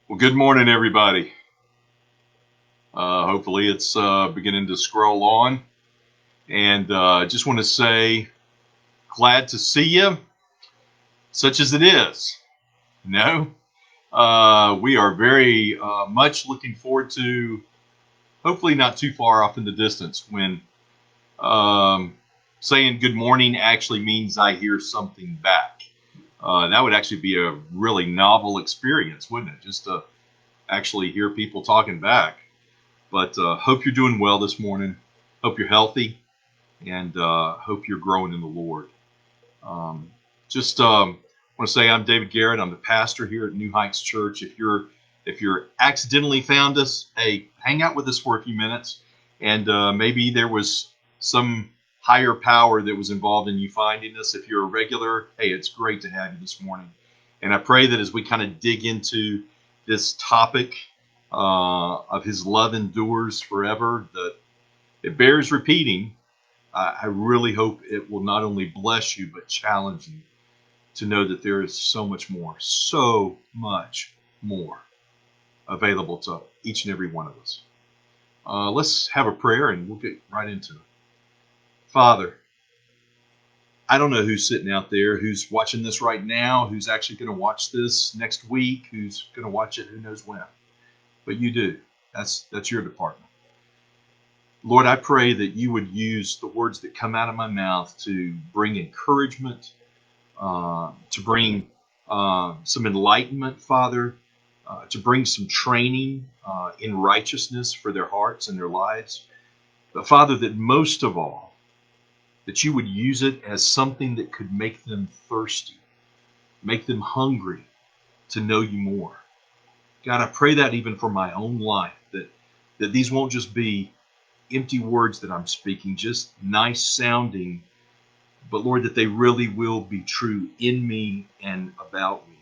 Well, good morning, everybody. Hopefully, it's beginning to scroll on. And just want to say, glad to see you, such as it is. No, we are very much looking forward to, hopefully, not too far off in the distance, when um, saying good morning actually means I hear something back. That would actually be a really novel experience, wouldn't it? Just to actually hear people talking back. But hope you're doing well this morning. Hope you're healthy, and hope you're growing in the Lord. Just want to say I'm David Garrett. I'm the pastor here at New Heights Church. If you're accidentally found us, hey, hang out with us for a few minutes, and maybe there was some higher power that was involved in you finding us. If you're a regular, hey, it's great to have you this morning. And I pray that as we kind of dig into this topic of His love endures forever, that it bears repeating. I really hope it will not only bless you, but challenge you to know that there is so much more available to each and every one of us. Let's have a prayer and we'll get right into it. Father, I don't know who's sitting out there, who's watching this right now, who's actually going to watch this next week, who's going to watch it who knows when. But you do. That's your department. Lord, I pray that you would use the words that come out of my mouth to bring encouragement, to bring some enlightenment, Father, to bring some training in righteousness for their hearts and their lives. But Father, that most of all, that you would use it as something that could make them thirsty, make them hungry to know you more. God, I pray that even for my own life, that these won't just be empty words that I'm speaking, just nice sounding, but Lord, that they really will be true in me and about me,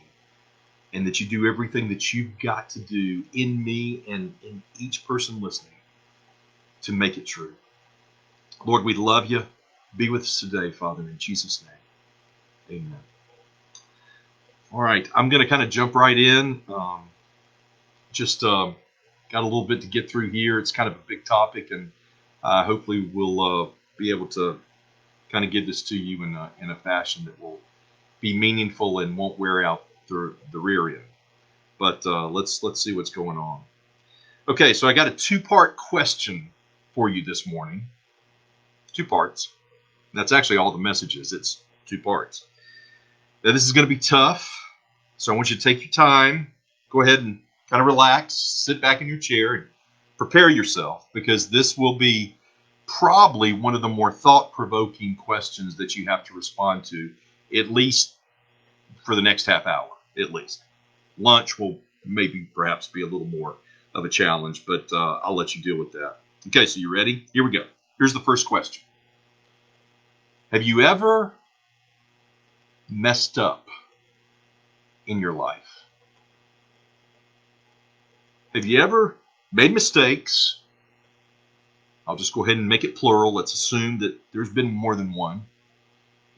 and that you do everything that you've got to do in me and in each person listening to make it true. Lord, we love you. Be with us today, Father, in Jesus' name. Amen. All right, I'm going to kind of jump right in. Just got a little bit to get through here. It's kind of a big topic, and hopefully we'll be able to kind of give this to you in a fashion that will be meaningful and won't wear out the rear end. But let's see what's going on. Okay, so I got a two-part question for you this morning. Two parts. That's actually all the message is. It's two parts. Now, this is going to be tough, so I want you to take your time. Go ahead and kind of relax, sit back in your chair, and prepare yourself, because this will be probably one of the more thought-provoking questions that you have to respond to, at least for the next half hour, at least. Lunch will maybe perhaps be a little more of a challenge, but I'll let you deal with that. Okay, so you ready? Here we go. Here's the first question. Have you ever messed up in your life? Have you ever made mistakes? I'll just go ahead and make it plural. Let's assume that there's been more than one.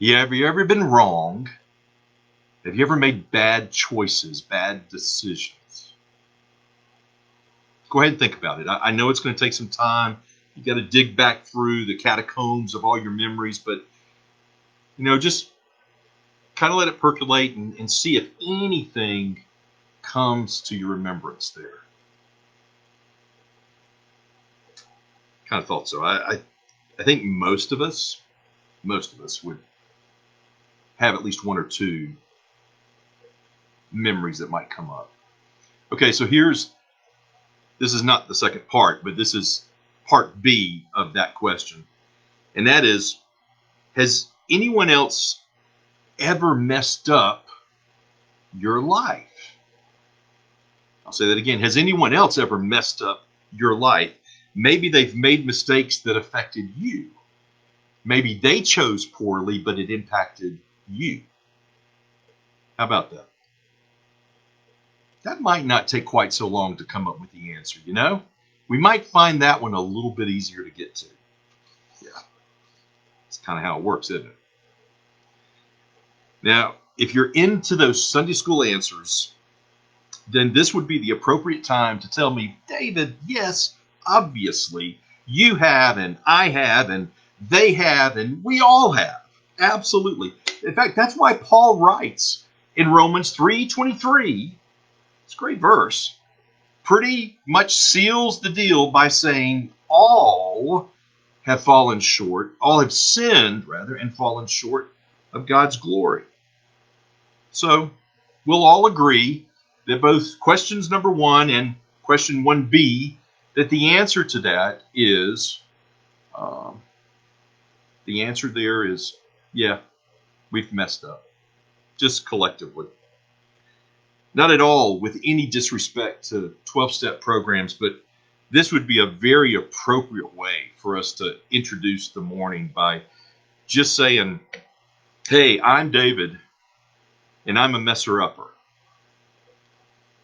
Have you ever been wrong? Have you ever made bad choices, bad decisions? Go ahead and think about it. I know it's going to take some time. You got to dig back through the catacombs of all your memories, but just kind of let it percolate and see if anything comes to your remembrance there. Kind of thought so. I think most of us would have at least one or two memories that might come up. Okay, so this is not the second part, but this is part B of that question. And that is, has anyone else ever messed up your life? I'll say that again. Has anyone else ever messed up your life? Maybe they've made mistakes that affected you. Maybe they chose poorly, but it impacted you. How about that? That might not take quite so long to come up with the answer, We might find that one a little bit easier to get to. Yeah. It's kind of how it works, isn't it? Now, if you're into those Sunday school answers, then this would be the appropriate time to tell me, David, yes, obviously, you have, and I have, and they have, and we all have. Absolutely. In fact, that's why Paul writes in Romans 3:23, it's a great verse, pretty much seals the deal by saying all have fallen short, all have sinned, rather, and fallen short of God's glory. So we'll all agree that both questions number 1 and question 1b, that the answer to that is, the answer there is, yeah, we've messed up, just collectively. Not at all with any disrespect to 12-step programs, but this would be a very appropriate way for us to introduce the morning by just saying, hey, I'm David, and I'm a messer-upper.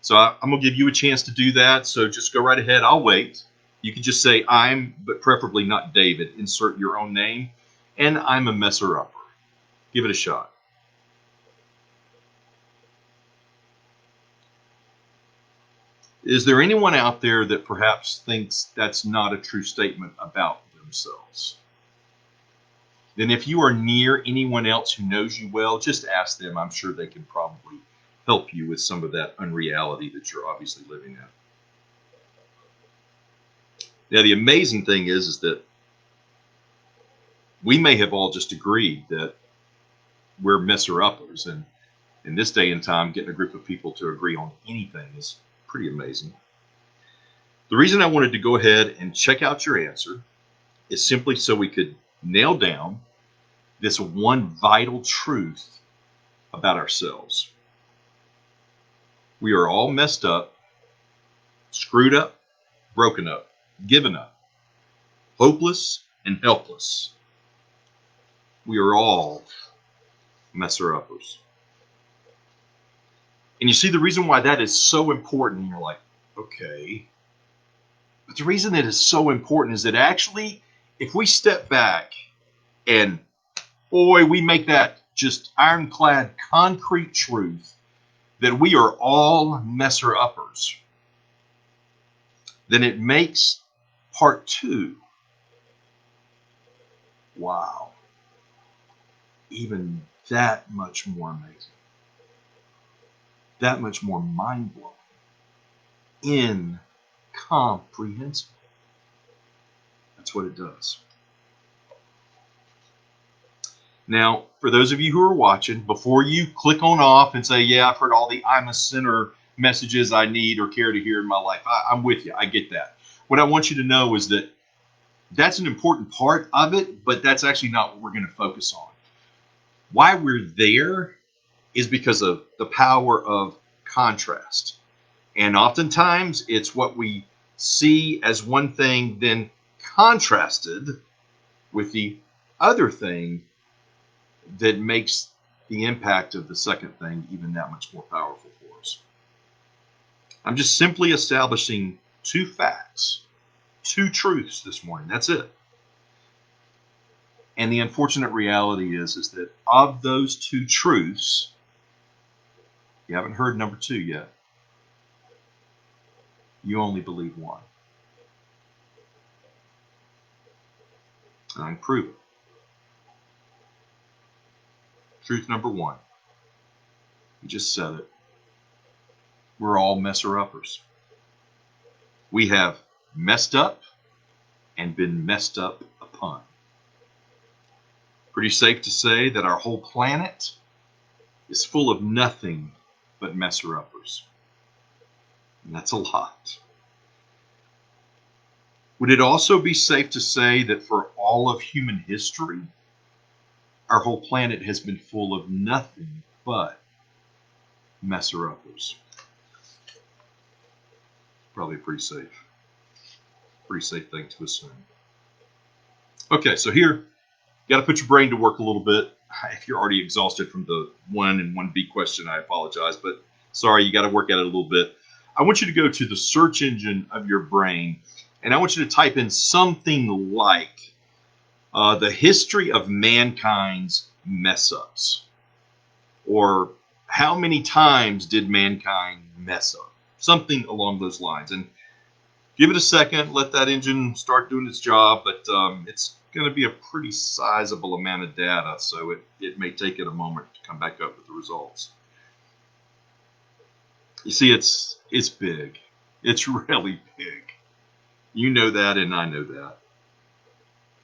So I'm going to give you a chance to do that, so just go right ahead. I'll wait. You can just say I'm, but preferably not David. Insert your own name, and I'm a messer-upper. Give it a shot. Is there anyone out there that perhaps thinks that's not a true statement about themselves? Then if you are near anyone else who knows you well, just ask them. I'm sure they can probably help you with some of that unreality that you're obviously living in. Now, the amazing thing is that we may have all just agreed that we're messer-uppers, and in this day and time, getting a group of people to agree on anything is pretty amazing. The reason I wanted to go ahead and check out your answer is simply so we could nail down this one vital truth about ourselves. We are all messed up, screwed up, broken up, given up, hopeless and helpless. We are all messer-uppers. And you see, the reason why that is so important, you're like, okay. But the reason that is so important is that actually, if we step back and, boy, we make that just ironclad, concrete truth that we are all messer-uppers, then it makes part 2, wow, even that much more amazing, that much more mind-blowing, incomprehensible. That's what it does. Now, for those of you who are watching, before you click on off and say, yeah, I've heard all the I'm a sinner messages I need or care to hear in my life, I'm with you. I get that. What I want you to know is that that's an important part of it, but that's actually not what we're going to focus on. Why we're there is because of the power of contrast. And oftentimes it's what we see as one thing then contrasted with the other thing that makes the impact of the second thing even that much more powerful for us. I'm just simply establishing 2 facts, 2 truths this morning. That's it. And the unfortunate reality is that of those 2 truths, you haven't heard number 2 yet. You only believe one. And I can prove it. Truth number 1. You just said it. We're all messer-uppers. We have messed up and been messed up upon. Pretty safe to say that our whole planet is full of nothing but messer-uppers. And that's a lot. Would it also be safe to say that for all of human history, our whole planet has been full of nothing but messer-uppers? Probably pretty safe thing to assume. Okay, so here, you got to put your brain to work a little bit. If you're already exhausted from the 1 and 1B question, I apologize, but sorry, you got to work at it a little bit. I want you to go to the search engine of your brain, and I want you to type in something like the history of mankind's mess-ups, or how many times did mankind mess up. Something along those lines. And give it a second, let that engine start doing its job, but it's going to be a pretty sizable amount of data, so it may take it a moment to come back up with the results. You see, it's big. It's really big. You know that, and I know that.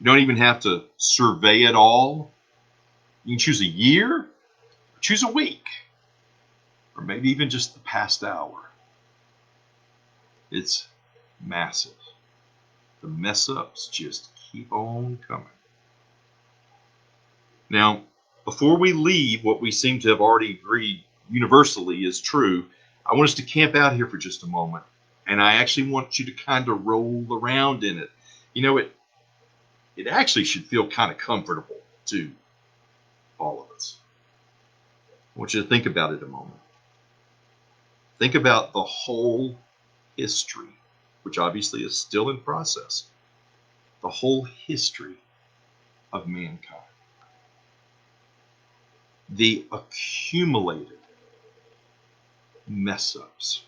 You don't even have to survey it all. You can choose a year, choose a week, or maybe even just the past hour. It's massive. The mess ups just keep on coming. Now, before we leave what we seem to have already agreed universally is true, I want us to camp out here for just a moment. And I actually want you to kind of roll around in it. You know, it actually should feel kind of comfortable to all of us. I want you to think about it a moment. Think about the whole history, which obviously is still in process. The whole history of mankind. The accumulated mess ups.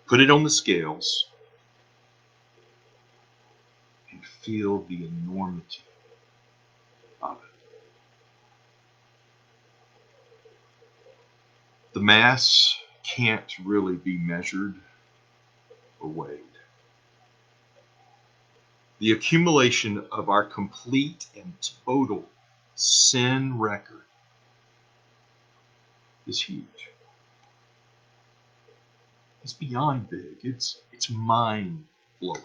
Put it on the scales and feel the enormity of it. The mass can't really be measured or weighed. The accumulation of our complete and total sin record is huge. It's beyond big. It's mind-blowing.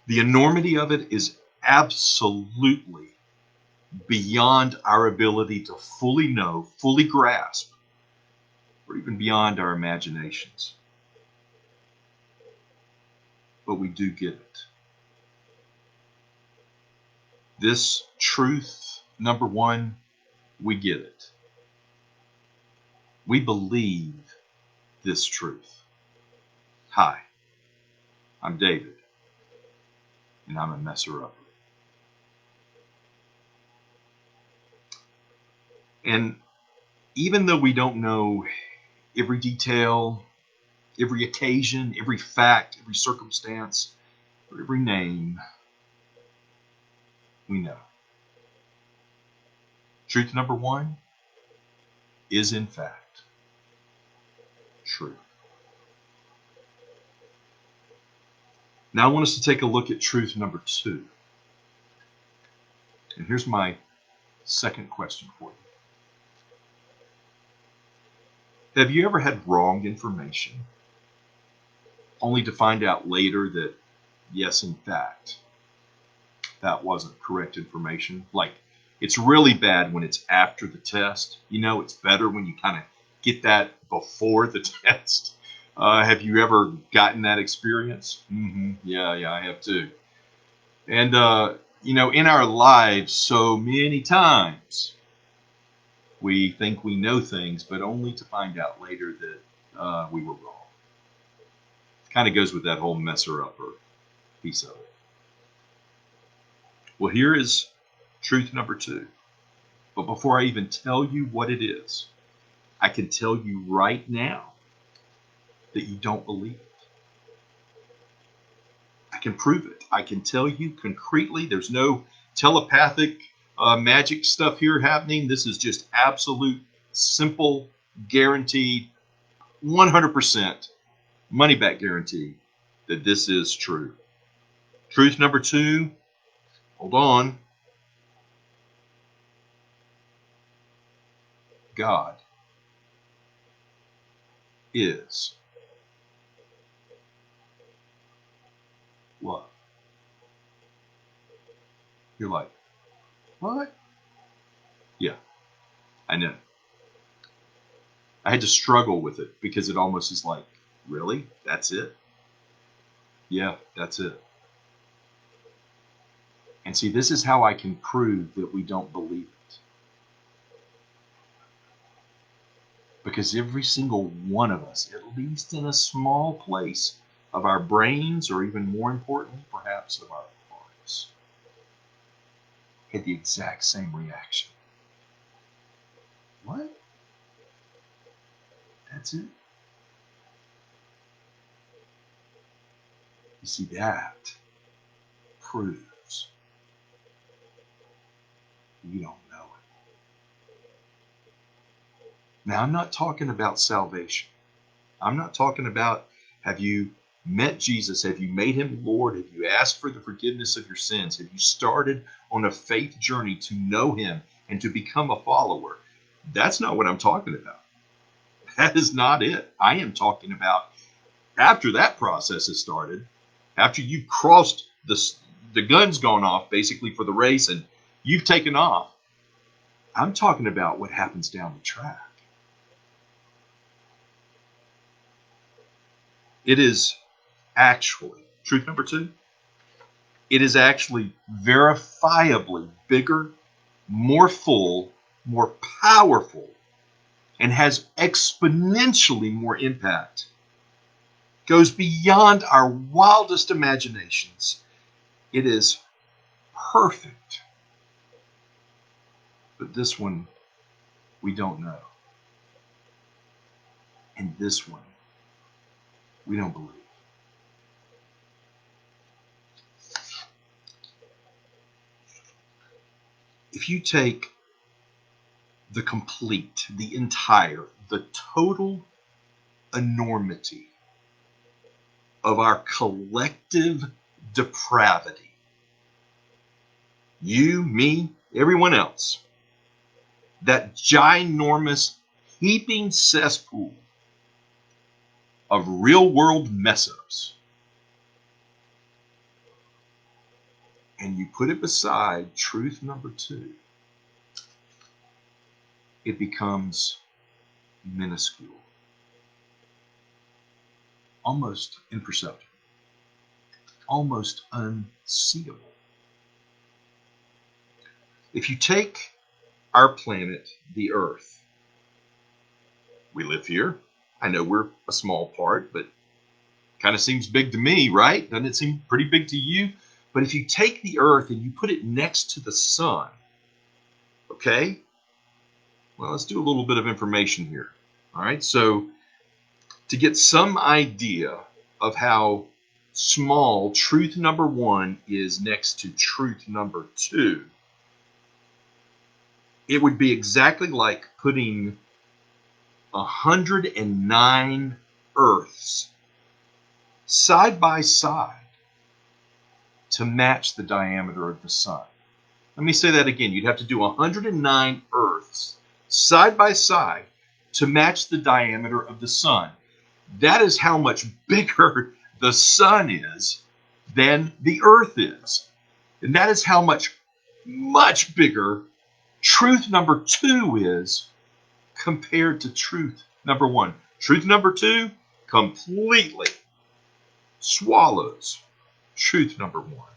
The enormity of it is absolutely beyond our ability to fully know, fully grasp, or even beyond our imaginations. But we do get it. This truth, number one, we get it. We believe this truth. Hi, I'm David, and I'm a messer-upper. And even though we don't know every detail, every occasion, every fact, every circumstance, or every name, we know. Truth number one is in fact true. Now I want us to take a look at truth number two. And here's my second question for you. Have you ever had wrong information only to find out later that, yes, in fact, that wasn't correct information? Like, it's really bad when it's after the test. You know, it's better when you kind of get that before the test. Have you ever gotten that experience? Yeah, I have too. And, you know, in our lives, so many times, we think we know things, but only to find out later that we were wrong. Kind of goes with that whole messer-upper piece of it. Well, here is truth number two. But before I even tell you what it is, I can tell you right now that you don't believe it. I can prove it. I can tell you concretely. There's no telepathic magic stuff here happening. This is just absolute, simple, guaranteed, 100% money back guarantee that this is true. Truth number two, hold on. God is love. You're like, what? Yeah, I know. I had to struggle with it because it almost is like, really? That's it? Yeah, that's it. And see, this is how I can prove that we don't believe it. Because every single one of us, at least in a small place of our brains, or even more importantly, perhaps of our hearts, had the exact same reaction. What? That's it. You see, that proves you don't know it. Now, I'm not talking about salvation. I'm not talking about, have you met Jesus? Have you made him Lord? Have you asked for the forgiveness of your sins? Have you started on a faith journey to know him and to become a follower? That's not what I'm talking about. That is not it. I am talking about after that process has started, after you've crossed the gun's gone off basically for the race and you've taken off. I'm talking about what happens down the track. It is actually, truth number 2, it is actually verifiably bigger, more full, more powerful, and has exponentially more impact. Goes beyond our wildest imaginations. It is perfect. But this one, we don't know. And this one, we don't believe. If you take the complete, the entire, the total enormity of our collective depravity, you, me, everyone else, that ginormous heaping cesspool of real world mess ups, and you put it beside truth number 2, it becomes minuscule, almost imperceptible, almost unseeable. If you take our planet, the Earth, we live here. I know we're a small part, but kind of seems big to me, right? Doesn't it seem pretty big to you? But if you take the Earth and you put it next to the sun, okay? Well, let's do a little bit of information here. All right, so to get some idea of how small truth number 1 is next to truth number 2, it would be exactly like putting 109 Earths side by side to match the diameter of the sun. Let me say that again. You'd have to do 109 Earths side by side to match the diameter of the sun. That is how much bigger the sun is than the Earth is. And that is how much bigger truth number 2 is compared to truth number 1. Truth number 2 completely swallows truth number 1.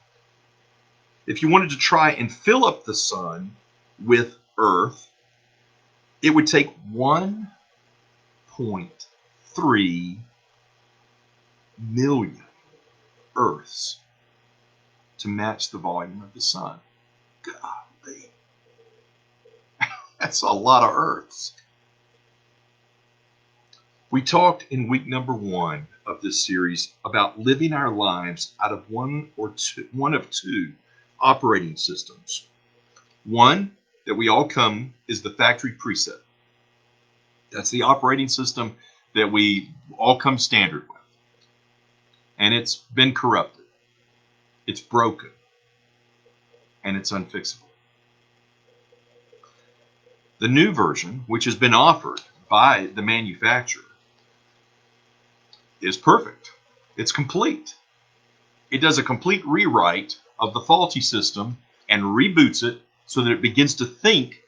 If you wanted to try and fill up the sun with Earth, it would take 1.3 million Earths to match the volume of the sun. Golly. That's a lot of Earths. We talked in week number 1 of this series about living our lives out of one of two operating systems. One that we all come is the factory preset. That's the operating system that we all come standard with. And it's been corrupted. It's broken. And it's unfixable. The new version, which has been offered by the manufacturer, is perfect. It's complete. It does a complete rewrite of the faulty system and reboots it so that it begins to think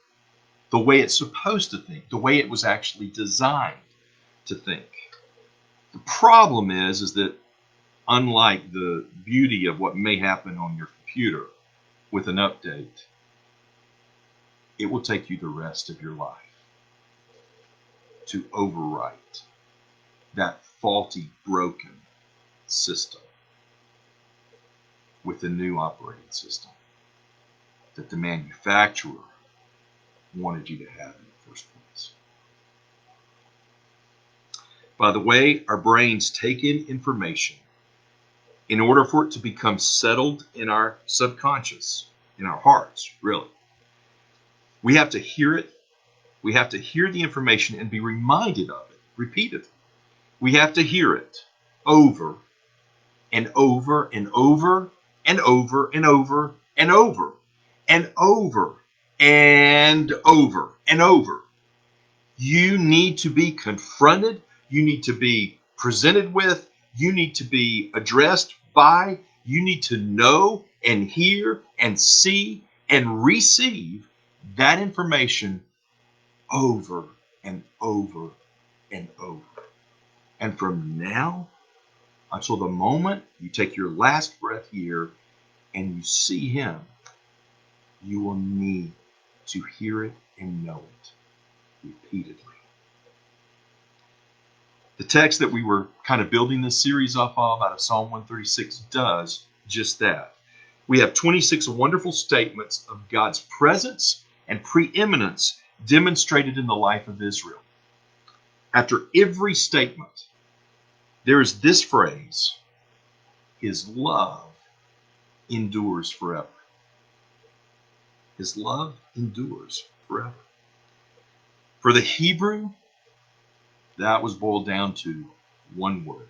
the way it's supposed to think, the way it was actually designed to think. The problem is that unlike the beauty of what may happen on your computer with an update, it will take you the rest of your life to overwrite that faulty, broken system with the new operating system that the manufacturer wanted you to have in the first place. By the way, our brains take in information. In order for it to become settled in our subconscious, in our hearts, really, we have to hear it. We have to hear the information and be reminded of it repeatedly. We have to hear it over and over and over and over and over and over and over and over and over. You need to be confronted. You need to be presented with. You need to be addressed by. You need to know and hear and see and receive that information over and over and over. And from now until the moment you take your last breath here and you see him, you will need to hear it and know it repeatedly. The text that we were kind of building this series off of out of Psalm 136 does just that. We have 26 wonderful statements of God's presence and preeminence demonstrated in the life of Israel. After every statement, there is this phrase, his love endures forever. His love endures forever. For the Hebrew, that was boiled down to one word.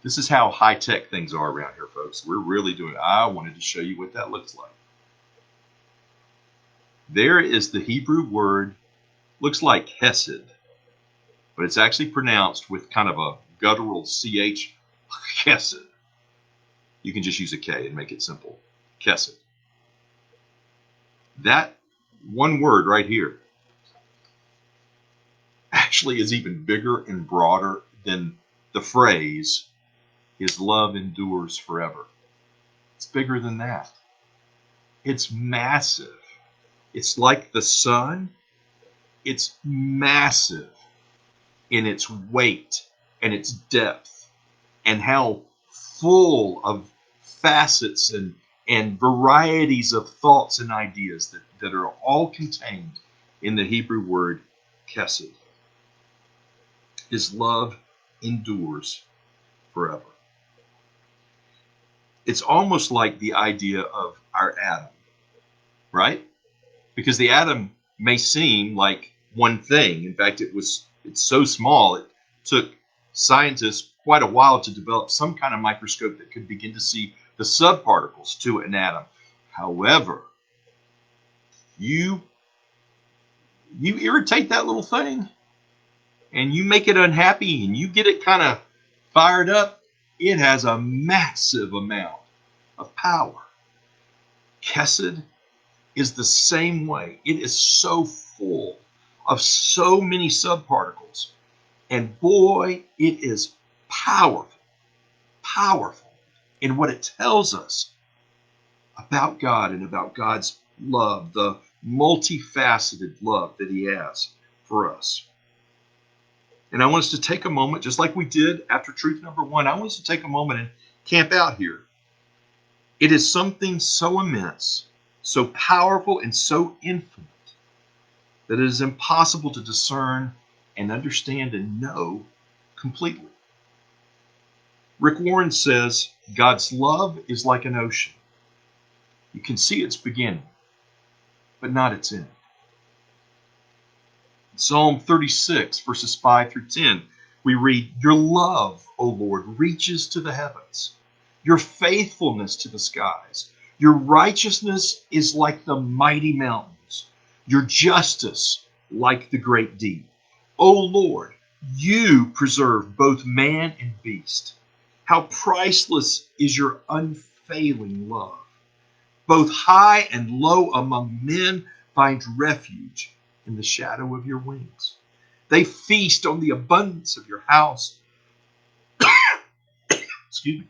This is how high-tech things are around here, folks. We're really doing it. I wanted to show you what that looks like. There is the Hebrew word, looks like hesed, but it's actually pronounced with kind of a guttural CH, hesed. You can just use a K and make it simple. Hesed. That one word right here actually is even bigger and broader than the phrase, his love endures forever. It's bigger than that. It's massive. It's like the sun. It's massive in its weight and its depth and how full of facets and varieties of thoughts and ideas that are all contained in the Hebrew word chesed. His love endures forever. It's almost like the idea of our atom, right? Because the atom may seem like one thing. In fact, it's so small, it took scientists quite a while to develop some kind of microscope that could begin to see the subparticles to an atom. However, you irritate that little thing and you make it unhappy and you get it kind of fired up, it has a massive amount of power. Chesed is the same way. It is so full of so many subparticles. And boy, it is powerful in what it tells us about God and about God's love, the multifaceted love that he has for us. And I want us to take a moment, just like we did after truth number 1, I want us to take a moment and camp out here. It is something so immense, so powerful, and so infinite that it is impossible to discern and understand and know completely. Rick Warren says, God's love is like an ocean. You can see its beginning, but not its end. Psalm 36, verses 5 through 10, we read, your love, O Lord, reaches to the heavens, your faithfulness to the skies. Your righteousness is like the mighty mountains, your justice like the great deep. O Lord, you preserve both man and beast. How priceless is your unfailing love. Both high and low among men find refuge in the shadow of your wings. They feast on the abundance of your house. Excuse me.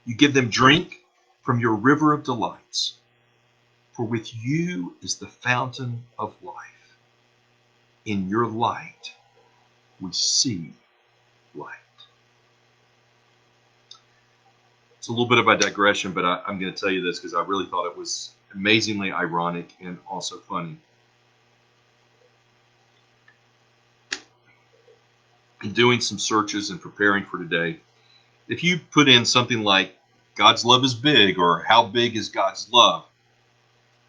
You give them drink from your river of delights. For with you is the fountain of life. In your light, we see light. It's a little bit of a digression, but I'm going to tell you this because I really thought it was amazingly ironic and also funny. doing some searches and preparing for today, if you put in something like God's love is big or how big is God's love,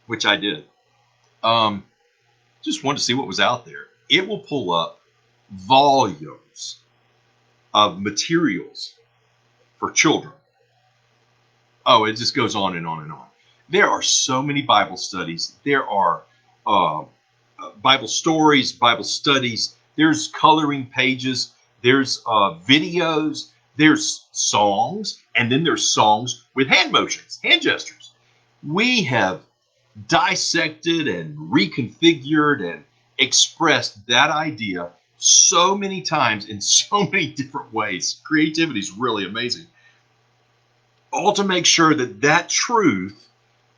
which I did, just wanted to see what was out there. It will pull up volumes of materials for children. Oh, it just goes on and on and on. There are so many Bible studies. There are Bible stories, Bible studies. There's coloring pages. There's videos. There's songs. And then there's songs with hand motions, hand gestures. We have dissected and reconfigured and expressed that idea so many times in so many different ways. Creativity is really amazing. All to make sure that that truth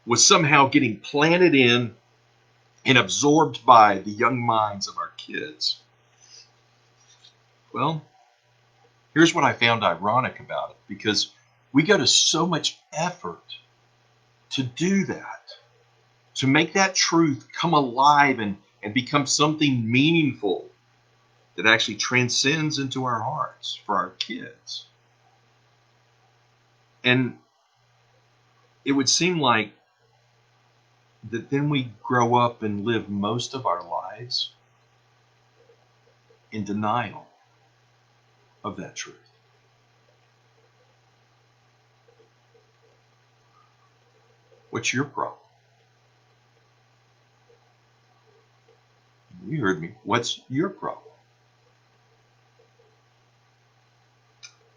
was somehow getting planted in and absorbed by the young minds of our kids. Well, here's what I found ironic about it, because we go to so much effort to do that, to make that truth come alive and become something meaningful that actually transcends into our hearts for our kids. And it would seem like that then we grow up and live most of our lives in denial of that truth. What's your problem? You heard me. What's your problem?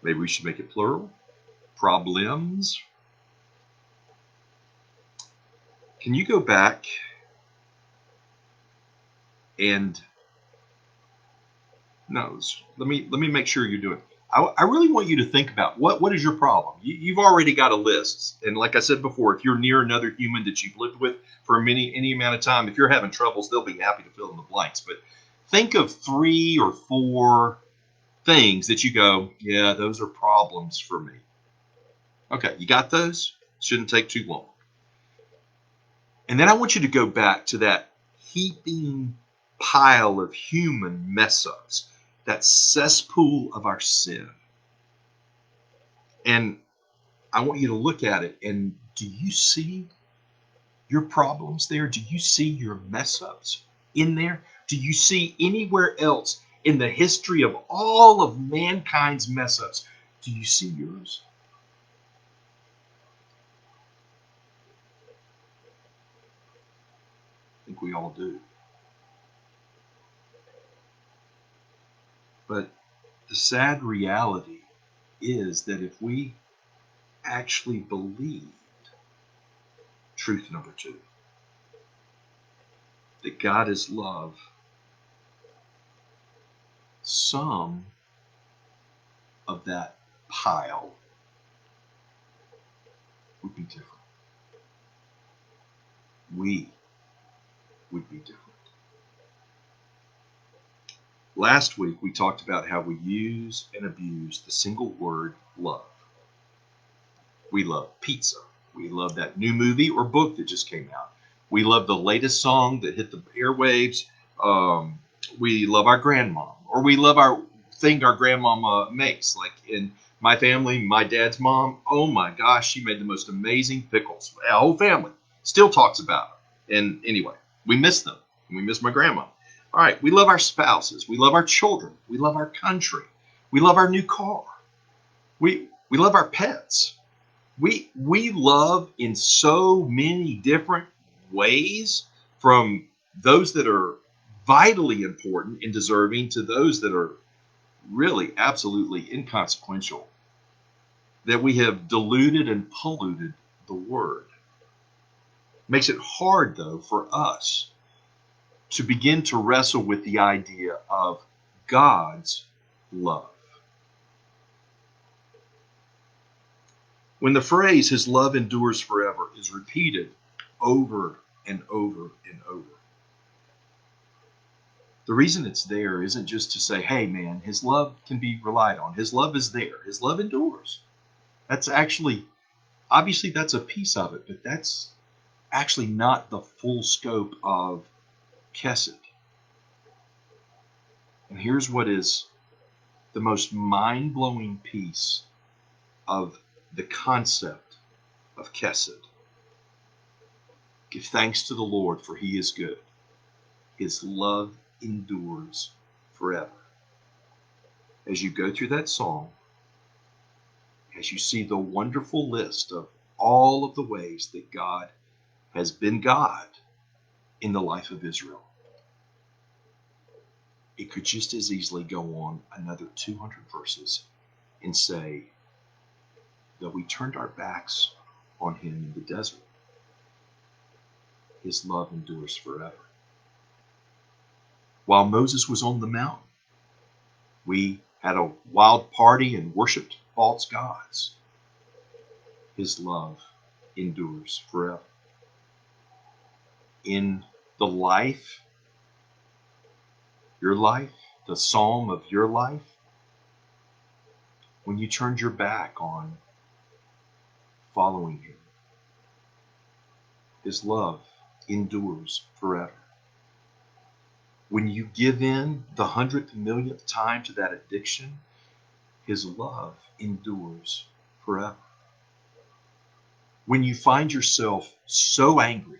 Maybe we should make it plural. Problems. Can you go back and let me make sure you're doing it. I really want you to think about what is your problem. You've already got a list, and like I said before, if you're near another human that you've lived with for any amount of time, if you're having troubles, they'll be happy to fill in the blanks. But think of 3 or 4 things that you go, yeah, those are problems for me. Okay, you got those? Shouldn't take too long. And then I want you to go back to that heaping pile of human mess-ups, that cesspool of our sin. And I want you to look at it, and do you see your problems there? Do you see your mess-ups in there? Do you see anywhere else in the history of all of mankind's mess-ups, do you see yours? I think we all do. But the sad reality is that if we actually believed truth number 2, that God is love, some of that pile would be different. We would be different. Last week, we talked about how we use and abuse the single word love. We love pizza. We love that new movie or book that just came out. We love the latest song that hit the airwaves. We love our grandma, or we love our thing our grandmama makes. Like in my family, my dad's mom, oh my gosh, she made the most amazing pickles. Our whole family still talks about them. And anyway, we miss them. We miss my grandma. All right, we love our spouses. We love our children. We love our country. We love our new car. We love our pets. We love in so many different ways, from those that are vitally important and deserving to those that are really absolutely inconsequential, that we have diluted and polluted the word. Makes it hard, though, for us to begin to wrestle with the idea of God's love. When the phrase, his love endures forever, is repeated over and over and over, the reason it's there isn't just to say, hey man, his love can be relied on. His love is there. His love endures. That's actually, obviously that's a piece of it, but that's actually not the full scope of Kesed. And here's what is the most mind-blowing piece of the concept of Chesed. Give thanks to the Lord, for he is good. His love endures forever. As you go through that song, as you see the wonderful list of all of the ways that God has been God in the life of Israel, it could just as easily go on another 200 verses and say, though we turned our backs on him in the desert, his love endures forever. While Moses was on the mountain, we had a wild party and worshiped false gods. His love endures forever. In the life, your life, the psalm of your life, when you turned your back on following him, his love endures forever. When you give in the 100th millionth time to that addiction, his love endures forever. When you find yourself so angry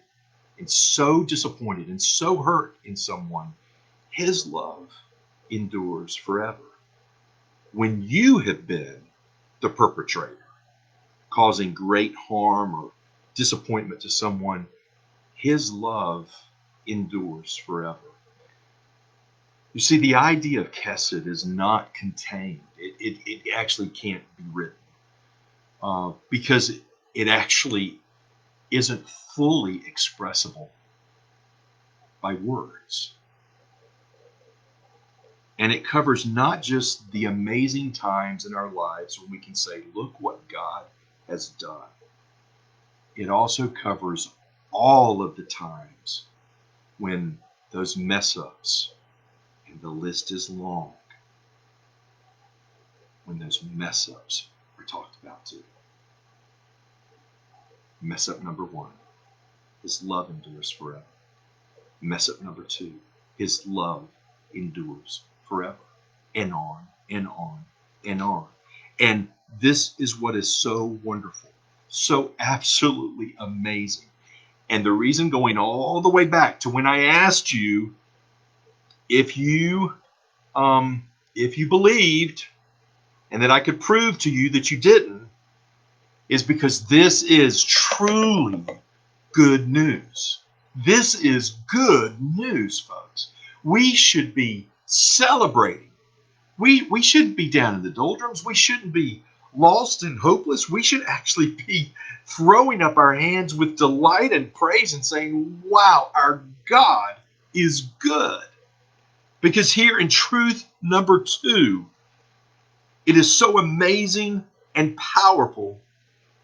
and so disappointed and so hurt in someone, his love endures forever. When you have been the perpetrator, causing great harm or disappointment to someone, his love endures forever. You see, the idea of Chesed is not contained. It actually can't be written because it actually isn't fully expressible by words. And it covers not just the amazing times in our lives when we can say, look what God has done. It also covers all of the times when those mess-ups, and the list is long, when those mess-ups are talked about too. Mess up number one, his love endures forever. Mess up number two, his love endures forever. And on and on and on. And this is what is so wonderful, so absolutely amazing. And the reason, going all the way back to when I asked you if you believed and that I could prove to you that you didn't, is because this is truly good news. This is good news, folks. We should be celebrating. We shouldn't be down in the doldrums. We shouldn't be lost and hopeless. We should actually be throwing up our hands with delight and praise and saying, wow, our God is good. Because here in truth number 2, it is so amazing and powerful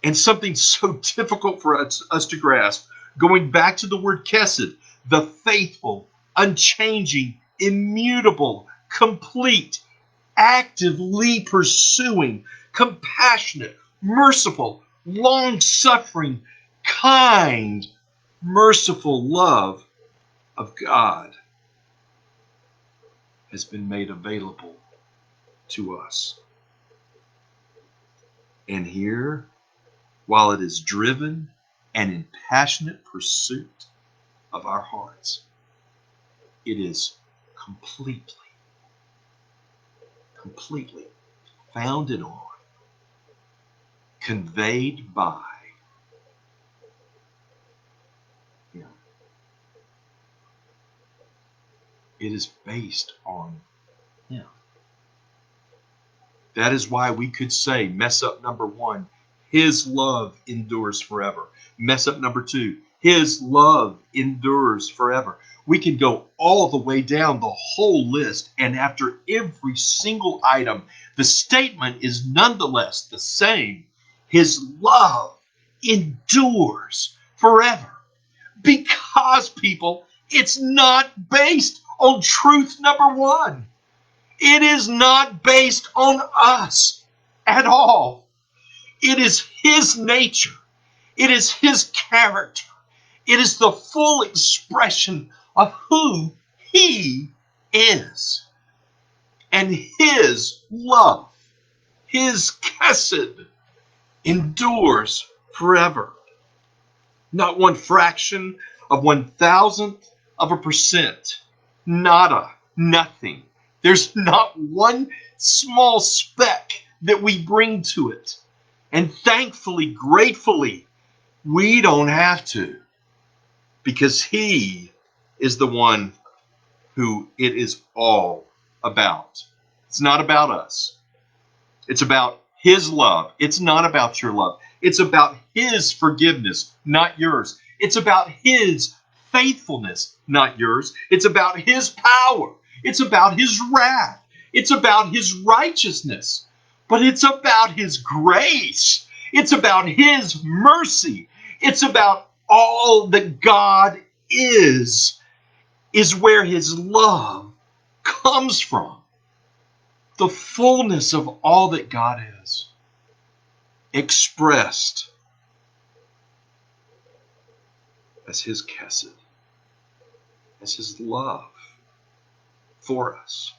and something so difficult for us to grasp. Going back to the word Chesed, the faithful, unchanging, immutable, complete, actively pursuing, compassionate, merciful, long-suffering, kind, merciful love of God has been made available to us. And here, while it is driven and in passionate pursuit of our hearts, it is completely founded on, conveyed by Him. It is based on Him. That is why we could say, mess up number 1, His love endures forever. Mess up number 2, His love endures forever. We can go all the way down the whole list, and after every single item, the statement is nonetheless the same. His love endures forever. Because, people, it's not based on truth number 1. It is not based on us at all. It is His nature. It is His character. It is the full expression of who He is. And his love, his chesed, endures forever. Not one fraction of 1,000% nada, nothing. There's not one small speck that we bring to it. And thankfully, gratefully, we don't have to, because he is the one who it is all about. It's not about us. It's about his love. It's not about your love. It's about his forgiveness, not yours. It's about his faithfulness, not yours. It's about his power. It's about his wrath. It's about his righteousness. But it's about his grace. It's about his mercy. It's about all that God is where his love comes from. The fullness of all that God is, expressed as his chesed, as his love for us.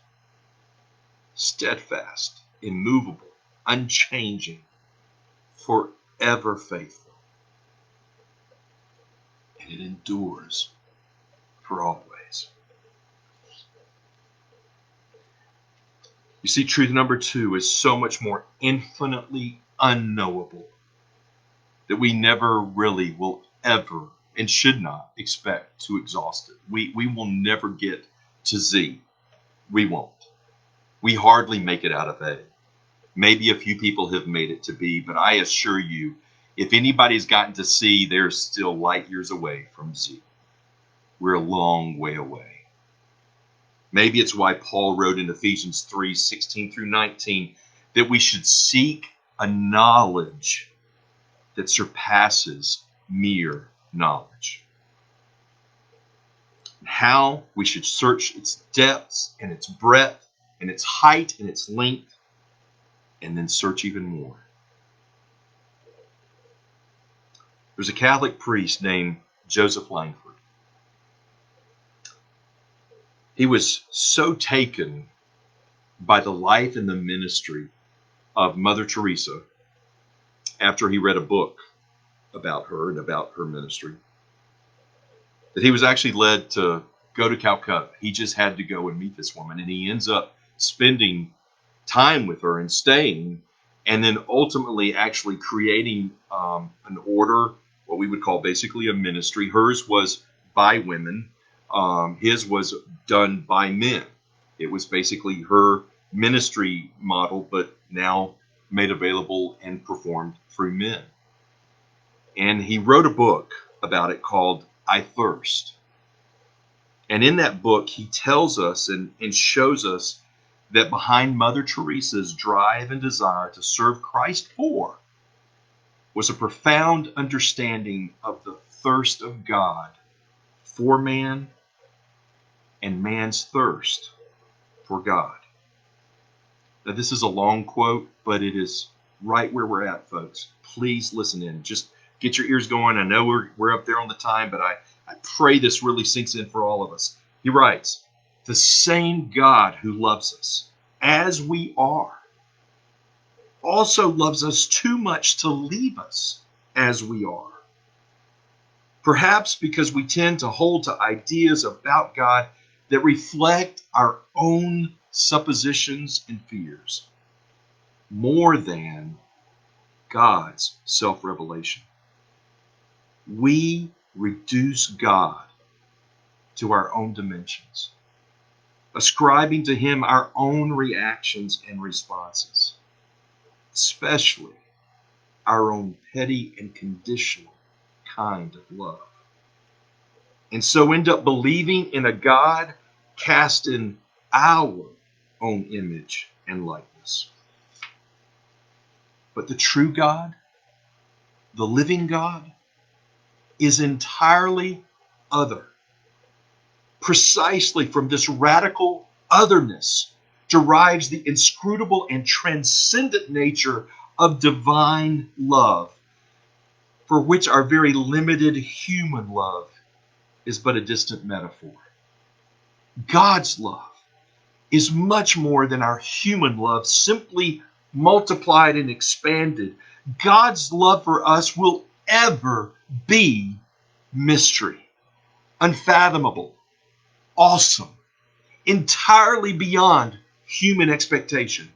Steadfast, immovable, unchanging, forever faithful. And it endures for always. You see, truth number 2 is so much more infinitely unknowable that we never really will ever and should not expect to exhaust it. We will never get to Z. We won't. We hardly make it out of A. Maybe a few people have made it to B, but I assure you, if anybody's gotten to C, they're still light years away from Z. We're a long way away. Maybe it's why Paul wrote in Ephesians 3:16 through 19 that we should seek a knowledge that surpasses mere knowledge. How we should search its depths and its breadth and its height and its length, and then search even more. There's a Catholic priest named Joseph Langford. He was so taken by the life and the ministry of Mother Teresa after he read a book about her and about her ministry that he was actually led to go to Calcutta. He just had to go and meet this woman, and he ends up spending time with her and staying, and then ultimately actually creating an order, what we would call basically a ministry. Hers was by women. His was done by men. It was basically her ministry model, but now made available and performed through men. And he wrote a book about it called I Thirst. And in that book, he tells us and shows us that behind Mother Teresa's drive and desire to serve Christ for was a profound understanding of the thirst of God for man and man's thirst for God. Now, this is a long quote, but it is right where we're at, folks. Please listen in. Just get your ears going. I know we're up there on the time, but I pray this really sinks in for all of us. He writes, the same God who loves us as we are also loves us too much to leave us as we are. Perhaps because we tend to hold to ideas about God that reflect our own suppositions and fears more than God's self-revelation. We reduce God to our own dimensions, ascribing to him our own reactions and responses, especially our own petty and conditional kind of love. And so end up believing in a God cast in our own image and likeness. But the true God, the living God, is entirely other. Precisely from this radical otherness derives the inscrutable and transcendent nature of divine love, for which our very limited human love is but a distant metaphor. God's love is much more than our human love, simply multiplied and expanded. God's love for us will ever be mystery, unfathomable, awesome, entirely beyond human expectation.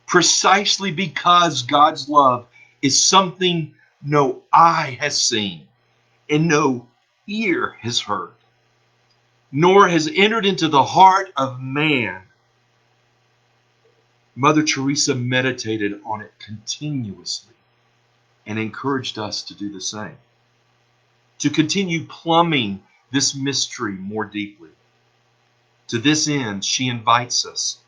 Precisely because God's love is something no eye has seen and no ear has heard, nor has entered into the heart of man. Mother Teresa meditated on it continuously and encouraged us to do the same, to continue plumbing this mystery more deeply. To this end, she invites us,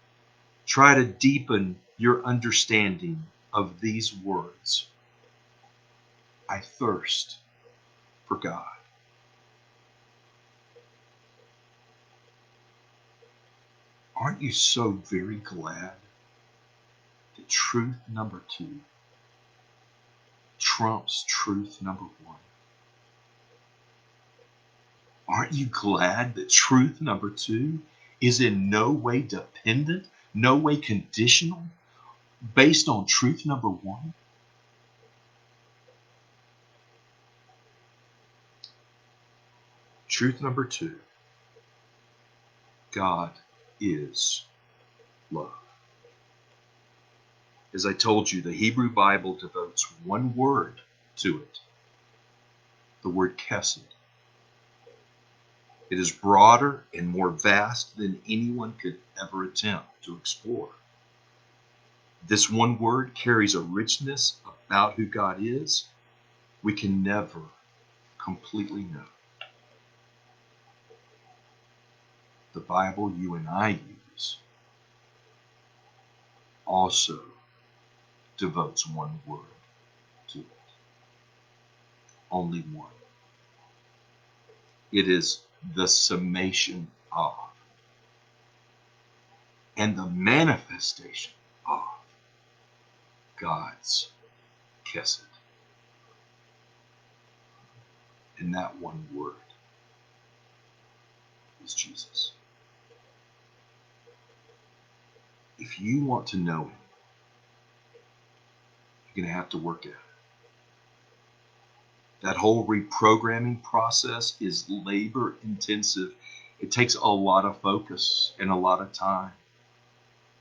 try to deepen your understanding of these words. I thirst for God. Aren't you so very glad that truth number 2 trumps truth number 1? Aren't you glad that truth number 2 is in no way dependent, no way conditional, based on truth number 1? Truth number 2, God is love. As I told you, the Hebrew Bible devotes one word to it, the word chesed. It is broader and more vast than anyone could ever attempt to explore. This one word carries a richness about who God is we can never completely know. The Bible you and I use also devotes one word to it. Only one. It is the summation of and the manifestation of God's chesed. And that one word is Jesus. If you want to know him, you're going to have to work at it. That whole reprogramming process is labor intensive. It takes a lot of focus and a lot of time.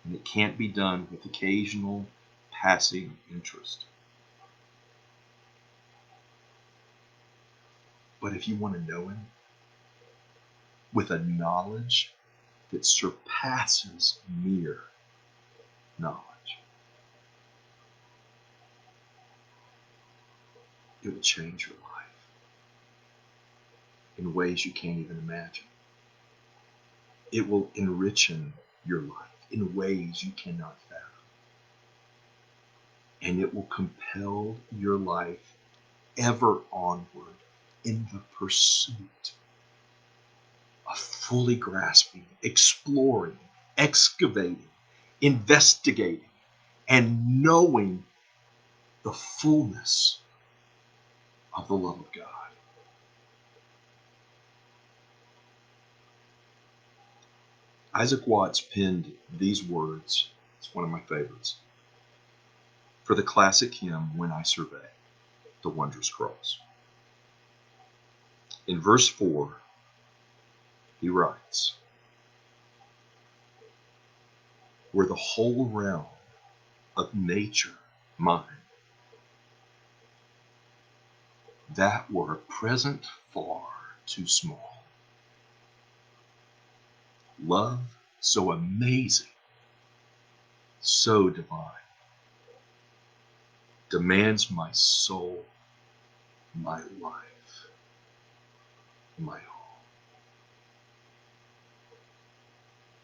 And it can't be done with occasional passing interest. But if you want to know him with a knowledge that surpasses mere knowledge, it will change your life in ways you can't even imagine. It will enrich your life in ways you cannot fathom. And it will compel your life ever onward in the pursuit of fully grasping, exploring, excavating, investigating, and knowing the fullness of the love of God. Isaac Watts penned these words. It's one of my favorites. For the classic hymn, When I Survey the Wondrous Cross. In verse 4, he writes, were the whole realm of nature mine, that were present far too small. Love so amazing, so divine, demands my soul, my life, my all.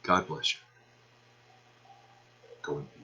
God bless you. Go in peace.